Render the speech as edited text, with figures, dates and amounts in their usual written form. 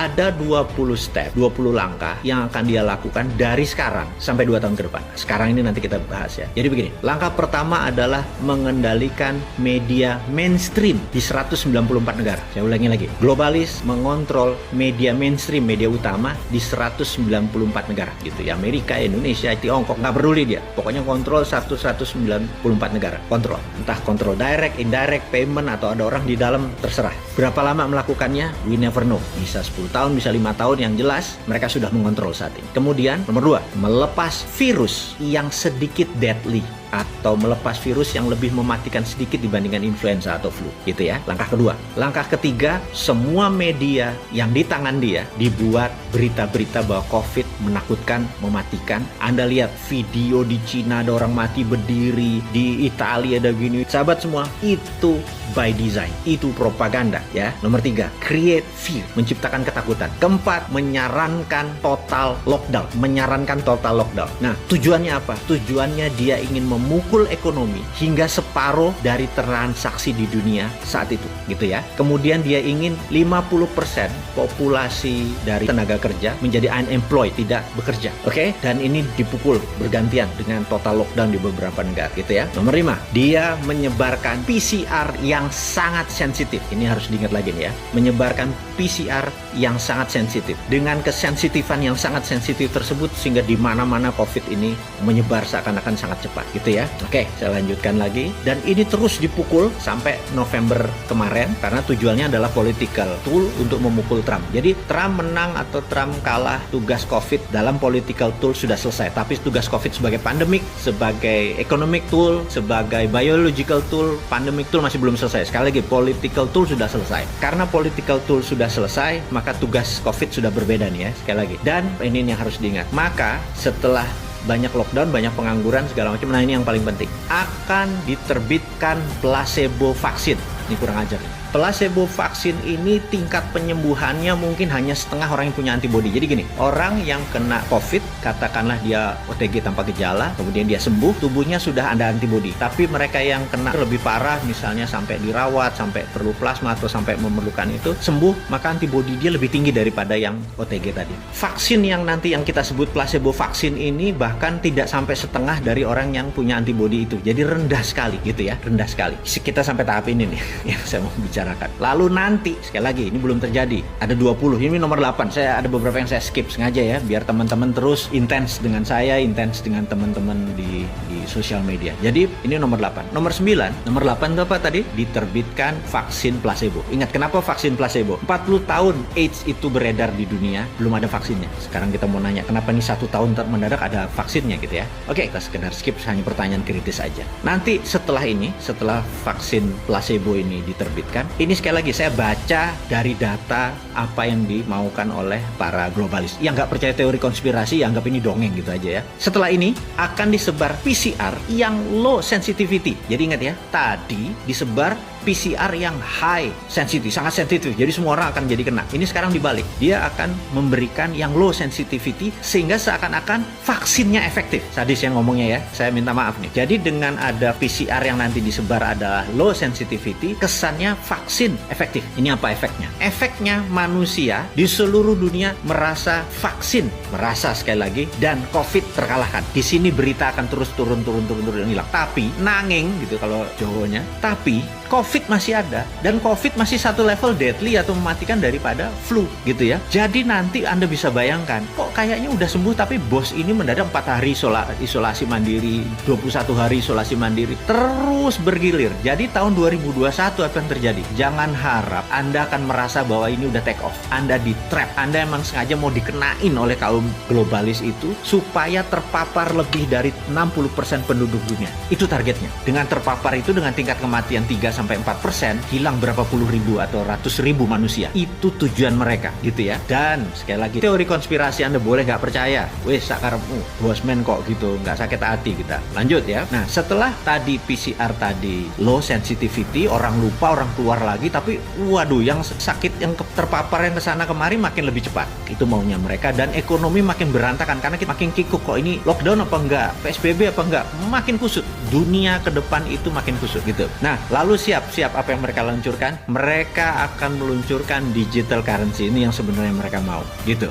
Ada 20 step, 20 langkah yang akan dia lakukan dari sekarang sampai 2 tahun ke depan. Sekarang ini nanti kita bahas ya. Jadi begini, langkah pertama adalah mengendalikan media mainstream di 194 negara. Saya ulangi lagi, globalis mengontrol media mainstream, media utama di 194 negara gitu ya. Amerika, Indonesia, Tiongkok, nggak peduli dia. Pokoknya kontrol 194 negara. Kontrol. Entah kontrol direct, indirect, payment, atau ada orang di dalam, terserah. Berapa lama melakukannya? We never know. Bisa 10 tahun, bisa 5 tahun, yang jelas mereka sudah mengontrol saat ini. Kemudian nomor 2, melepas virus yang sedikit deadly atau melepas virus yang lebih mematikan sedikit dibandingkan influenza atau flu gitu ya. Langkah kedua. Langkah ketiga, semua media yang di tangan dia dibuat berita-berita bahwa COVID menakutkan, mematikan. Anda lihat video di Cina ada orang mati berdiri, di Italia ada gini. Sahabat semua, itu by design, itu propaganda ya. Nomor 3, create fear, menciptakan ketakutan. Keempat, menyarankan total lockdown, Nah, tujuannya apa? Tujuannya dia ingin memukul ekonomi hingga separuh dari transaksi di dunia saat itu gitu ya. Kemudian dia ingin 50% populasi dari tenaga kerja menjadi unemployed, tidak bekerja. Oke? Dan ini dipukul bergantian dengan total lockdown di beberapa negara gitu ya. Nomor 5, dia menyebarkan PCR yang sangat sensitif. Ini harus diingat lagi nih ya. Menyebarkan PCR yang sangat sensitif. Dengan kesensitifan yang sangat sensitif tersebut sehingga di mana-mana COVID ini menyebar seakan-akan sangat cepat gitu ya. Oke, saya lanjutkan lagi. Dan ini terus dipukul sampai November kemarin karena tujuannya adalah political tool untuk memukul Trump. Jadi Trump menang atau Trump kalah, tugas COVID dalam political tool sudah selesai. Tapi tugas COVID sebagai pandemic, sebagai economic tool, sebagai biological tool, pandemic tool masih belum selesai. Sekali lagi, political tool sudah selesai. Karena political tool sudah selesai, maka tugas COVID sudah berbeda nih ya, sekali lagi. Dan ini yang harus diingat. Maka setelah banyak lockdown, banyak pengangguran, segala macam. Nah, ini yang paling penting. Akan diterbitkan placebo vaksin. Ini kurang ajar nih. Placebo vaksin ini tingkat penyembuhannya mungkin hanya setengah orang yang punya antibodi. Jadi gini, orang yang kena COVID, katakanlah dia OTG tanpa gejala, kemudian dia sembuh, tubuhnya sudah ada antibodi. Tapi mereka yang kena lebih parah, misalnya sampai dirawat, sampai perlu plasma atau sampai memerlukan itu, sembuh, maka antibodi dia lebih tinggi daripada yang OTG tadi. Vaksin yang nanti yang kita sebut placebo vaksin ini bahkan tidak sampai setengah dari orang yang punya antibodi itu. Jadi rendah sekali gitu ya, rendah sekali. Kita sampai tahap ini nih yang saya mau bicara. Lalu nanti, sekali lagi, ini belum terjadi. Ada 20, ini nomor 8. Saya ada beberapa yang saya skip sengaja ya, biar teman-teman terus intens dengan saya, intens dengan teman-teman di sosial media. Jadi, ini nomor 8. Nomor 9, nomor 8 itu apa tadi? Diterbitkan vaksin placebo. Ingat, kenapa vaksin placebo? 40 tahun AIDS itu beredar di dunia, belum ada vaksinnya. Sekarang kita mau nanya, kenapa nih 1 tahun mendadak ada vaksinnya gitu ya? Oke, kita sekedar skip, hanya pertanyaan kritis aja. Nanti setelah ini, setelah vaksin placebo ini diterbitkan, ini sekali lagi saya baca dari data apa yang dimaukan oleh para globalis. Yang nggak percaya teori konspirasi, anggap ini dongeng gitu aja ya. Setelah ini akan disebar PCR yang low sensitivity. Jadi ingat ya, tadi disebar PCR yang high sensitivity, sangat sensitif. Jadi semua orang akan jadi kena. Ini sekarang dibalik. Dia akan memberikan yang low sensitivity sehingga seakan-akan vaksinnya efektif. Sadis yang ngomongnya ya. Saya minta maaf nih. Jadi dengan ada PCR yang nanti disebar adalah low sensitivity, kesannya vaksin efektif. Ini apa efeknya? Efeknya manusia di seluruh dunia merasa vaksin, merasa sekali lagi, dan COVID terkalahkan. Di sini berita akan terus turun hilang. Tapi nanging gitu kalau Jawanya. Tapi COVID masih ada, dan COVID masih satu level deadly atau mematikan daripada flu gitu ya. Jadi nanti Anda bisa bayangkan, kok kayaknya udah sembuh tapi bos ini mendadak 4 hari isolasi mandiri, 21 hari isolasi mandiri, terus bergilir. Jadi tahun 2021 apa yang terjadi? Jangan harap Anda akan merasa bahwa ini udah take off. Anda di trap. Anda emang sengaja mau dikenain oleh kaum globalis itu supaya terpapar lebih dari 60% penduduk dunia. Itu targetnya. Dengan terpapar itu dengan tingkat kematian 3-4%, hilang berapa puluh ribu atau ratus ribu manusia. Itu tujuan mereka gitu ya. Dan sekali lagi, teori konspirasi Anda boleh nggak percaya. Wes sakarepmu, bosman kok gitu, nggak sakit hati kita. Lanjut ya. Nah, setelah tadi PCR tadi low sensitivity, orang lupa, orang keluar lagi, tapi waduh, yang sakit, yang terpapar, yang kesana kemari makin lebih cepat. Itu maunya mereka. Dan ekonomi makin berantakan karena kita makin kikuk. Kok ini lockdown apa enggak, PSBB apa enggak, makin kusut. Dunia ke depan itu makin kusut gitu. Nah, lalu siap apa yang mereka luncurkan? Mereka akan meluncurkan digital currency ini yang sebenarnya mereka mau, gitu.